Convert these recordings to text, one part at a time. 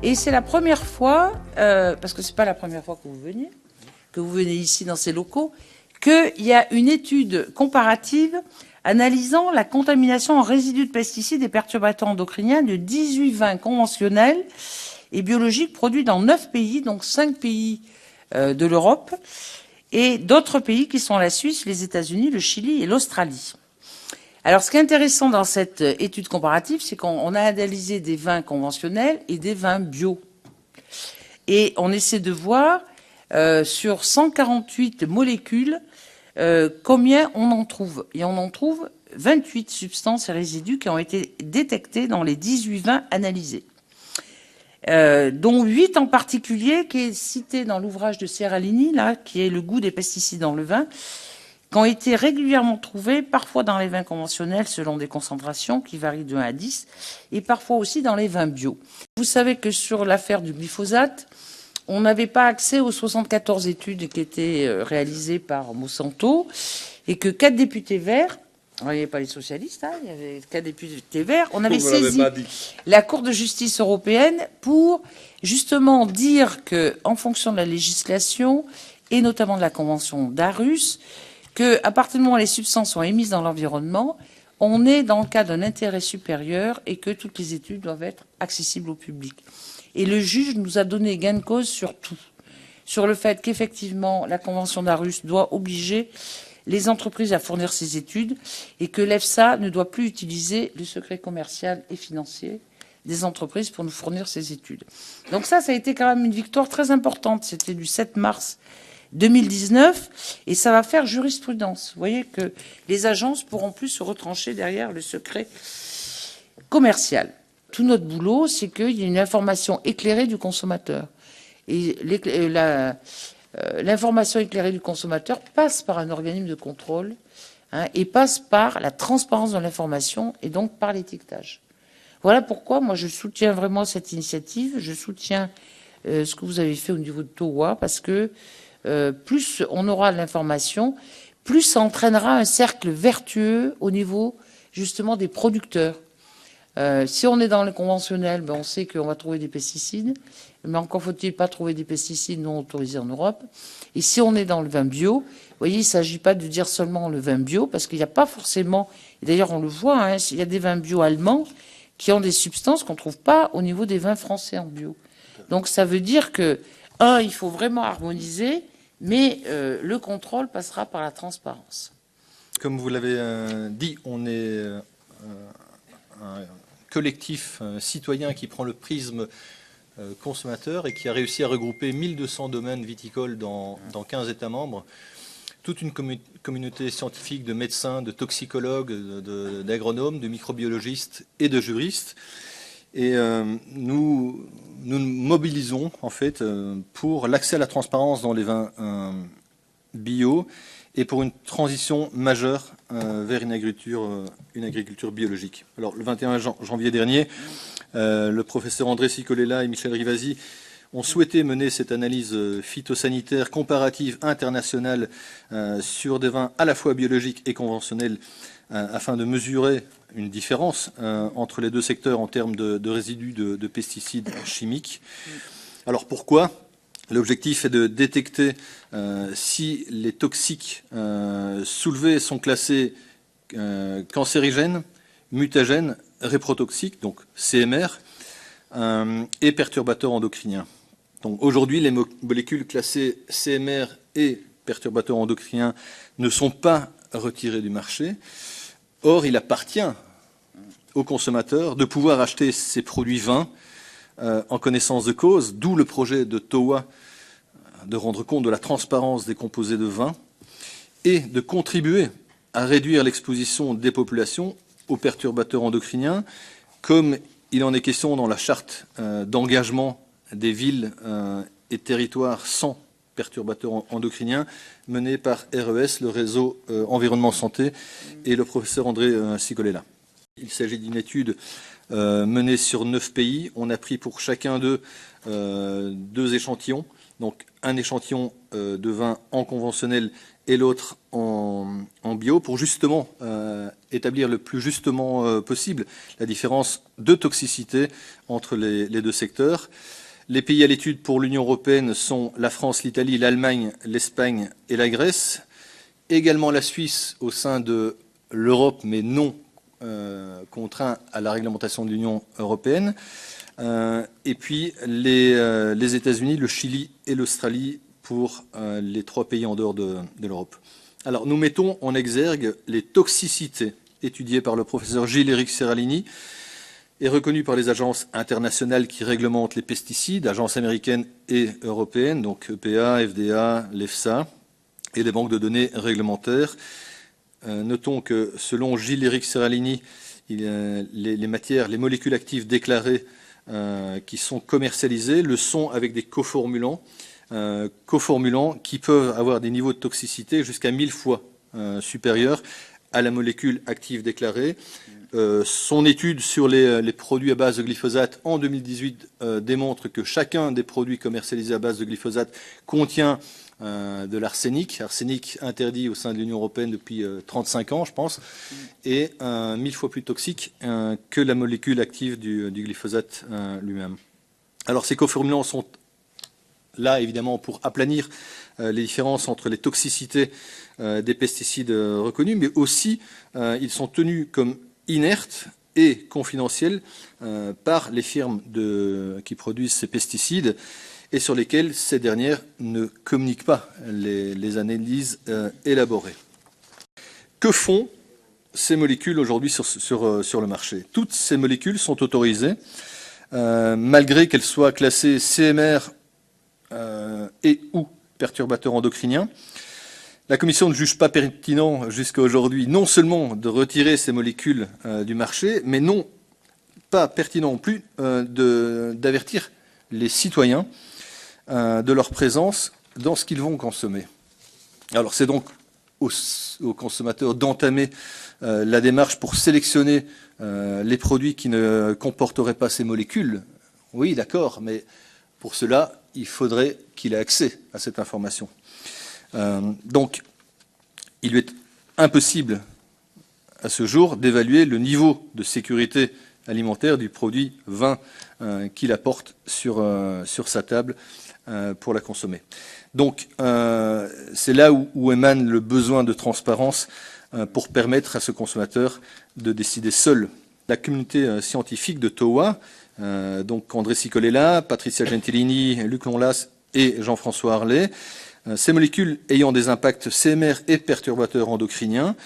Et c'est la première fois, parce que c'est pas la première fois que vous venez ici dans ces locaux, qu'il y a une étude comparative analysant la contamination en résidus de pesticides et perturbateurs endocriniens de 18 vins conventionnels et biologiques produits dans 9 pays, donc 5 pays de l'Europe, et d'autres pays qui sont la Suisse, les États-Unis, le Chili et l'Australie. Alors, ce qui est intéressant dans cette étude comparative, c'est qu'on a analysé des vins conventionnels et des vins bio. Et on essaie de voir, sur 148 molécules, combien on en trouve. Et on en trouve 28 substances et résidus qui ont été détectés dans les 18 vins analysés. Dont 8 en particulier, qui est cité dans l'ouvrage de Serralini, là, qui est le goût des pesticides dans le vin, qui ont été régulièrement trouvés, parfois dans les vins conventionnels, selon des concentrations qui varient de 1 à 10, et parfois aussi dans les vins bio. Vous savez que sur l'affaire du glyphosate, on n'avait pas accès aux 74 études qui étaient réalisées par Monsanto, et que 4 députés verts, il n'y avait pas les socialistes, hein, il y avait 4 députés verts, on avait saisi la Cour de justice européenne pour justement dire que, en fonction de la législation, et notamment de la convention d'Aarhus, qu'à partir du moment où les substances sont émises dans l'environnement, on est dans le cas d'un intérêt supérieur et que toutes les études doivent être accessibles au public. Et le juge nous a donné gain de cause sur tout, sur le fait qu'effectivement la convention d'Aarhus doit obliger les entreprises à fournir ces études et que l'EFSA ne doit plus utiliser le secret commercial et financier des entreprises pour nous fournir ces études. Donc ça a été quand même une victoire très importante. C'était du 7 mars 2019, et ça va faire jurisprudence. Vous voyez que les agences pourront plus se retrancher derrière le secret commercial. Tout notre boulot, c'est qu'il y ait une information éclairée du consommateur. Et l'information éclairée du consommateur passe par un organisme de contrôle, hein, et passe par la transparence de l'information et donc par l'étiquetage. Voilà pourquoi moi je soutiens vraiment cette initiative, je soutiens ce que vous avez fait au niveau de TOWA, parce que plus on aura de l'information, plus ça entraînera un cercle vertueux au niveau justement des producteurs. Si on est dans le conventionnel, ben on sait qu'on va trouver des pesticides, mais encore faut-il pas trouver des pesticides non autorisés en Europe. Et si on est dans le vin bio, vous voyez, il ne s'agit pas de dire seulement le vin bio, parce qu'il n'y a pas forcément, et d'ailleurs on le voit, hein, il y a des vins bio allemands qui ont des substances qu'on ne trouve pas au niveau des vins français en bio. Donc ça veut dire que, il faut vraiment harmoniser, mais le contrôle passera par la transparence. Comme vous l'avez dit, on est un collectif citoyen qui prend le prisme consommateur et qui a réussi à regrouper 1200 domaines viticoles dans 15 États membres. Toute une communauté scientifique de médecins, de toxicologues, d'agronomes, de microbiologistes et de juristes. Et nous nous mobilisons en fait pour l'accès à la transparence dans les vins bio et pour une transition majeure vers une agriculture biologique. Alors le 21 janvier dernier, le professeur André Cicolella et Michel Rivasi ont souhaité mener cette analyse phytosanitaire comparative internationale sur des vins à la fois biologiques et conventionnels afin de mesurer une différence entre les deux secteurs en termes de résidus de pesticides chimiques. Alors pourquoi ? L'objectif est de détecter si les toxiques soulevés sont classés cancérigènes, mutagènes, réprotoxiques, donc CMR, et perturbateurs endocriniens. Donc aujourd'hui, les molécules classées CMR et perturbateurs endocriniens ne sont pas retirées du marché. Or, il appartient aux consommateurs de pouvoir acheter ces produits vins en connaissance de cause, d'où le projet de TOWA de rendre compte de la transparence des composés de vin et de contribuer à réduire l'exposition des populations aux perturbateurs endocriniens, comme il en est question dans la charte d'engagement des villes et territoires sans perturbateurs endocriniens menée par RES, le réseau Environnement Santé, et le professeur André Cicolella. Il s'agit d'une étude menée sur 9 pays. On a pris pour chacun d'eux 2 échantillons. Donc un échantillon de vin en conventionnel et l'autre en bio, pour justement établir le plus justement possible la différence de toxicité entre les deux secteurs. Les pays à l'étude pour l'Union européenne sont la France, l'Italie, l'Allemagne, l'Espagne et la Grèce. Également la Suisse au sein de l'Europe, mais non contraint à la réglementation de l'Union européenne. Et puis les États-Unis, le Chili et l'Australie pour les 3 pays en dehors de l'Europe. Alors nous mettons en exergue les toxicités étudiées par le professeur Gilles-Éric Seralini et reconnues par les agences internationales qui réglementent les pesticides, agences américaines et européennes, donc EPA, FDA, l'EFSA, et les banques de données réglementaires. Notons que selon Gilles-Éric Seralini, les matières, les molécules actives déclarées qui sont commercialisées le sont avec des coformulants qui peuvent avoir des niveaux de toxicité jusqu'à 1000 fois supérieurs à la molécule active déclarée. Son étude sur les produits à base de glyphosate en 2018 démontre que chacun des produits commercialisés à base de glyphosate contient de l'arsenic, arsenic interdit au sein de l'Union européenne depuis 35 ans, je pense, et 1000 fois plus toxique que la molécule active du glyphosate lui-même. Alors ces coformulants sont là, évidemment, pour aplanir les différences entre les toxicités des pesticides reconnus, mais aussi ils sont tenus comme inertes et confidentiels par les firmes qui produisent ces pesticides et sur lesquels ces dernières ne communiquent pas les analyses élaborées. Que font ces molécules aujourd'hui sur le marché? Toutes ces molécules sont autorisées, malgré qu'elles soient classées CMR et ou perturbateurs endocriniens. La Commission ne juge pas pertinent jusqu'à aujourd'hui non seulement de retirer ces molécules du marché, mais non pas pertinent non plus d'avertir les citoyens de leur présence dans ce qu'ils vont consommer. Alors c'est donc aux consommateurs d'entamer la démarche pour sélectionner les produits qui ne comporteraient pas ces molécules. Oui, d'accord, mais pour cela, il faudrait qu'il ait accès à cette information. Donc, il lui est impossible à ce jour d'évaluer le niveau de sécurité alimentaire du produit vin qu'il apporte sur sa table pour la consommer. Donc, c'est là où émane le besoin de transparence pour permettre à ce consommateur de décider seul. La communauté scientifique de TOA, donc André Cicolella, Patricia Gentilini, Luc Lonlas et Jean-François Harlet, ces molécules ayant des impacts CMR et perturbateurs endocriniens,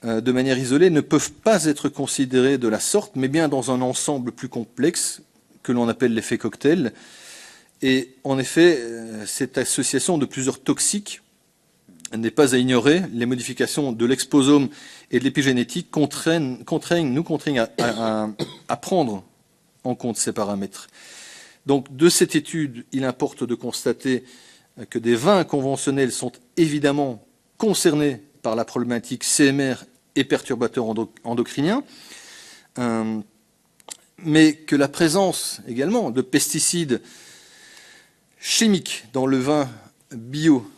de manière isolée, ne peuvent pas être considérées de la sorte, mais bien dans un ensemble plus complexe que l'on appelle l'effet cocktail. Et en effet, cette association de plusieurs toxiques n'est pas à ignorer. Les modifications de l'exposome et de l'épigénétique nous contraignent à prendre en compte ces paramètres. Donc, de cette étude, il importe de constater que des vins conventionnels sont évidemment concernés par la problématique CMR et perturbateurs endocriniens, mais que la présence également de pesticides chimiques dans le vin bio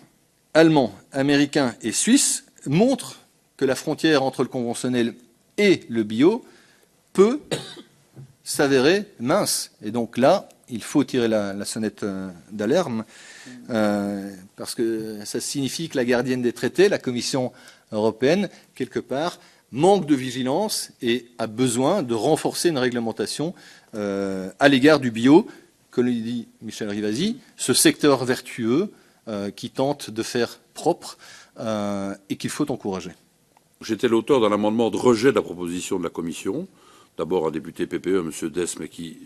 allemand, américain et suisse montre que la frontière entre le conventionnel et le bio peut s'avérer mince. Et donc là, il faut tirer la sonnette d'alarme, parce que ça signifie que la gardienne des traités, la Commission européenne, quelque part, manque de vigilance et a besoin de renforcer une réglementation à l'égard du bio, comme le dit Michel Rivasi, ce secteur vertueux qui tente de faire propre et qu'il faut encourager. J'étais l'auteur d'un amendement de rejet de la proposition de la Commission. D'abord un député PPE, M. Dess, mais qui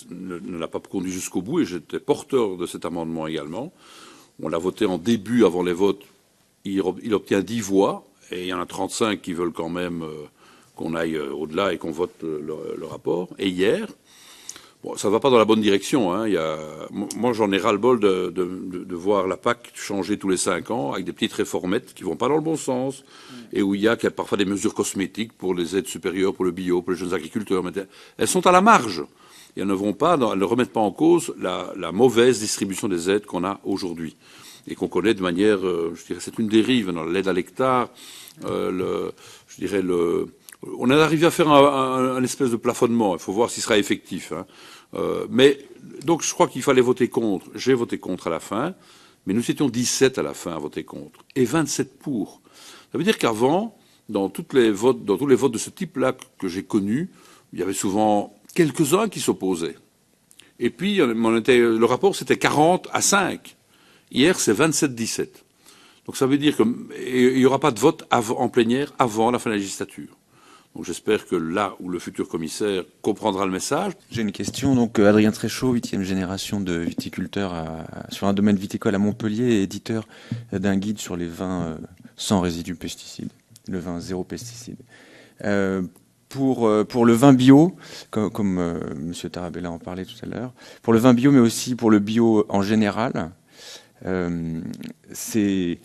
ne l'a pas conduit jusqu'au bout, et j'étais porteur de cet amendement également. On l'a voté en début, avant les votes. Il obtient 10 voix, et il y en a 35 qui veulent quand même qu'on aille au-delà et qu'on vote le rapport. Et hier, bon, ça ne va pas dans la bonne direction. Hein. Moi, j'en ai ras-le-bol de voir la PAC changer tous les 5 ans avec des petites réformettes qui ne vont pas dans le bon sens et où il y a parfois des mesures cosmétiques pour les aides supérieures, pour le bio, pour les jeunes agriculteurs. Mais elles sont à la marge. Et elles ne remettent pas en cause la mauvaise distribution des aides qu'on a aujourd'hui. et qu'on connaît de manière, je dirais, c'est une dérive dans l'aide à l'hectare. On est arrivé à faire un espèce de plafonnement. Il faut voir s'il sera effectif. Hein. Mais donc je crois qu'il fallait voter contre. J'ai voté contre à la fin, mais nous étions 17 à la fin à voter contre et 27 pour. Ça veut dire qu'avant, dans tous les votes de ce type-là que j'ai connus, il y avait souvent quelques-uns qui s'opposaient. Et puis le rapport c'était 40-5. Hier c'est 27-17. Donc ça veut dire qu'il n'y aura pas de vote en plénière avant la fin de la législature. Donc j'espère que là où le futur commissaire comprendra le message. J'ai une question. Donc Adrien Tréchaud, 8e génération de viticulteur sur un domaine viticole à Montpellier, et éditeur d'un guide sur les vins sans résidus pesticides, le vin zéro pesticide. Pour le vin bio, comme M. Tarabella en parlait tout à l'heure, pour le vin bio, mais aussi pour le bio en général, c'est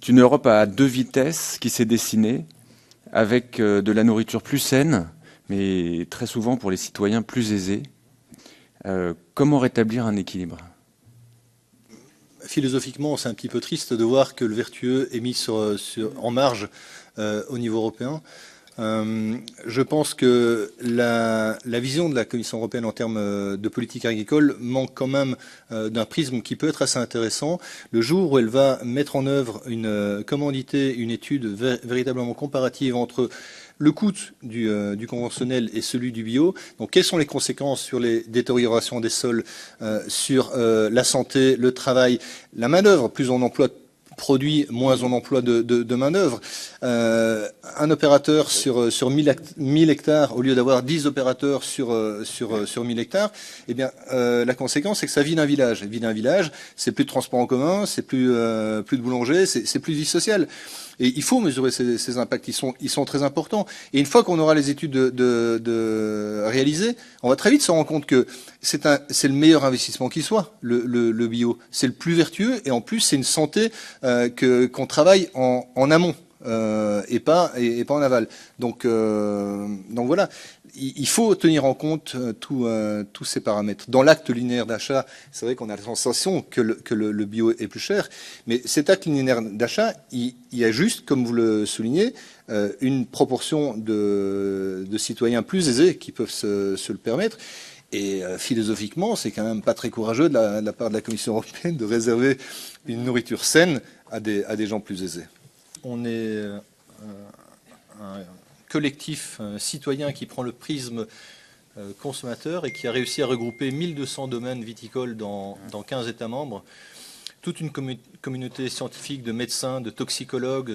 une Europe à 2 vitesses qui s'est dessinée, avec de la nourriture plus saine, mais très souvent pour les citoyens plus aisés. Comment rétablir un équilibre ? Philosophiquement, c'est un petit peu triste de voir que le vertueux est mis en marge au niveau européen. Je pense que la vision de la Commission européenne en termes de politique agricole manque quand même d'un prisme qui peut être assez intéressant. Le jour où elle va mettre en œuvre une étude véritablement comparative entre le coût du conventionnel et celui du bio, donc quelles sont les conséquences sur les détériorations des sols, sur la santé, le travail, la main-d'œuvre, plus on emploie produit, moins on emploie de main-d'œuvre. Un opérateur sur 1000 hectares, au lieu d'avoir 10 opérateurs sur 1000 hectares, eh bien, la conséquence, c'est que ça vide un village. Vide un village, c'est plus de transport en commun, c'est plus de boulanger, c'est plus de vie sociale. Et il faut mesurer ces impacts, ils sont très importants. Et une fois qu'on aura les études réalisées, on va très vite se rendre compte que c'est le meilleur investissement qui soit, le bio. C'est le plus vertueux, et en plus c'est une santé qu'on travaille en amont et pas en aval. Donc voilà. Il faut tenir en compte tous ces paramètres. Dans l'acte linéaire d'achat, c'est vrai qu'on a la sensation que le bio est plus cher, mais cet acte linéaire d'achat, il y a juste, comme vous le soulignez, une proportion de citoyens plus aisés qui peuvent se le permettre. Et philosophiquement, c'est quand même pas très courageux de la part de la Commission européenne de réserver une nourriture saine à des gens plus aisés. On est un collectif citoyen qui prend le prisme consommateur et qui a réussi à regrouper 1200 domaines viticoles dans 15 États membres, toute une communauté scientifique de médecins, de toxicologues,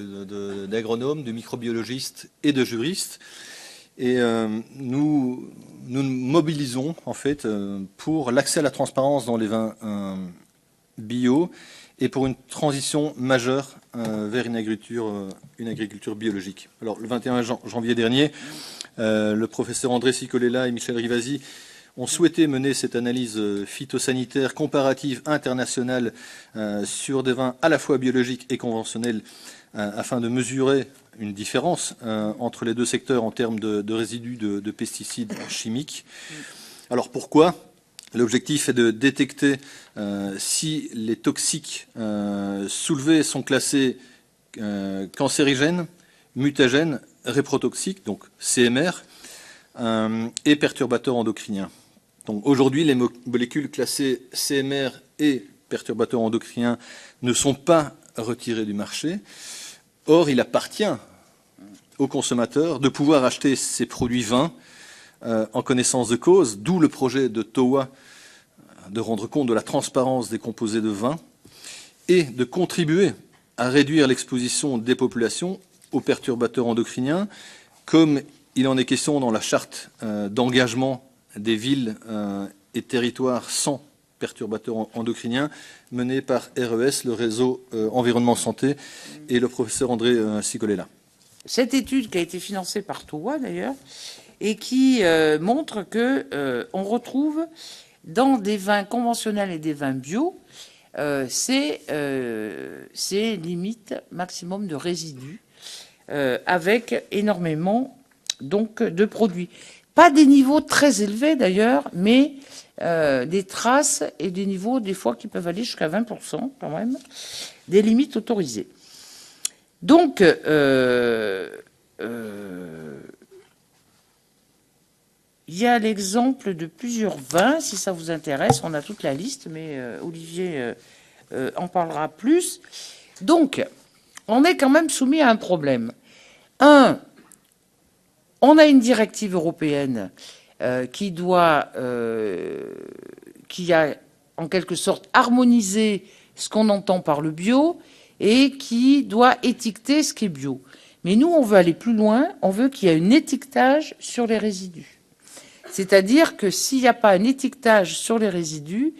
d'agronomes, de microbiologistes et de juristes. Et nous mobilisons en fait pour l'accès à la transparence dans les vins bio et pour une transition majeure vers une agriculture biologique. Alors, le 21 janvier dernier, le professeur André Cicolella et Michel Rivasi ont souhaité mener cette analyse phytosanitaire comparative internationale sur des vins à la fois biologiques et conventionnels afin de mesurer une différence entre les deux secteurs en termes de résidus de pesticides chimiques. Alors, pourquoi ? L'objectif est de détecter si les toxiques soulevés sont classés cancérigènes, mutagènes, réprotoxiques, donc CMR, et perturbateurs endocriniens. Donc aujourd'hui, les molécules classées CMR et perturbateurs endocriniens ne sont pas retirées du marché. Or, il appartient aux consommateurs de pouvoir acheter ces produits vins en connaissance de cause, d'où le projet de TOA de rendre compte de la transparence des composés de vin et de contribuer à réduire l'exposition des populations aux perturbateurs endocriniens, comme il en est question dans la charte d'engagement des villes et territoires sans perturbateurs endocriniens, menée par RES, le réseau Environnement Santé, et le professeur André Cicolella. Cette étude qui a été financée par TOA d'ailleurs, et qui montre que on retrouve dans des vins conventionnels et des vins bio ces limites maximum de résidus avec énormément donc de produits. Pas des niveaux très élevés d'ailleurs, mais des traces et des niveaux des fois qui peuvent aller jusqu'à 20% quand même, des limites autorisées. Donc, il y a l'exemple de plusieurs vins, si ça vous intéresse. On a toute la liste, mais Olivier en parlera plus. Donc, on est quand même soumis à un problème. On a une directive européenne qui a en quelque sorte harmonisé ce qu'on entend par le bio et qui doit étiqueter ce qui est bio. Mais nous, on veut aller plus loin, on veut qu'il y ait un étiquetage sur les résidus. C'est-à-dire que s'il n'y a pas un étiquetage sur les résidus,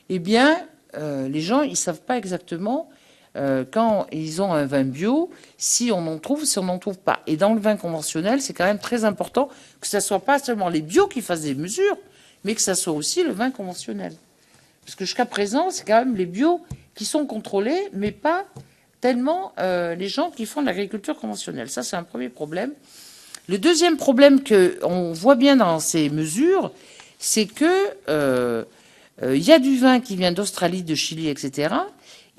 eh bien, les gens, ils ne savent pas exactement quand ils ont un vin bio, si on en trouve, si on n'en trouve pas. Et dans le vin conventionnel, c'est quand même très important que ce ne soit pas seulement les bio qui fassent des mesures, mais que ce soit aussi le vin conventionnel. Parce que jusqu'à présent, c'est quand même les bio qui sont contrôlés, mais pas tellement les gens qui font de l'agriculture conventionnelle. Ça, c'est un premier problème. Le deuxième problème qu'on voit bien dans ces mesures, c'est que y a du vin qui vient d'Australie, de Chili, etc.,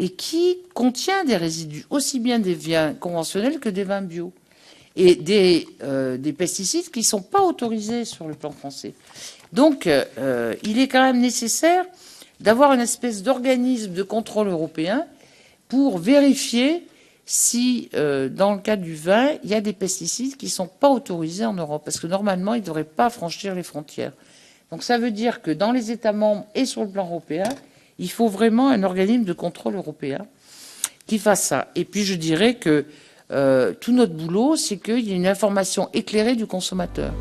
et qui contient des résidus, aussi bien des vins conventionnels que des vins bio, et des pesticides qui ne sont pas autorisés sur le plan français. Donc, il est quand même nécessaire d'avoir une espèce d'organisme de contrôle européen pour vérifier si, dans le cas du vin, il y a des pesticides qui ne sont pas autorisés en Europe, parce que normalement, ils ne devraient pas franchir les frontières. Donc ça veut dire que dans les États membres et sur le plan européen, il faut vraiment un organisme de contrôle européen qui fasse ça. Et puis je dirais que tout notre boulot, c'est qu'il y ait une information éclairée du consommateur.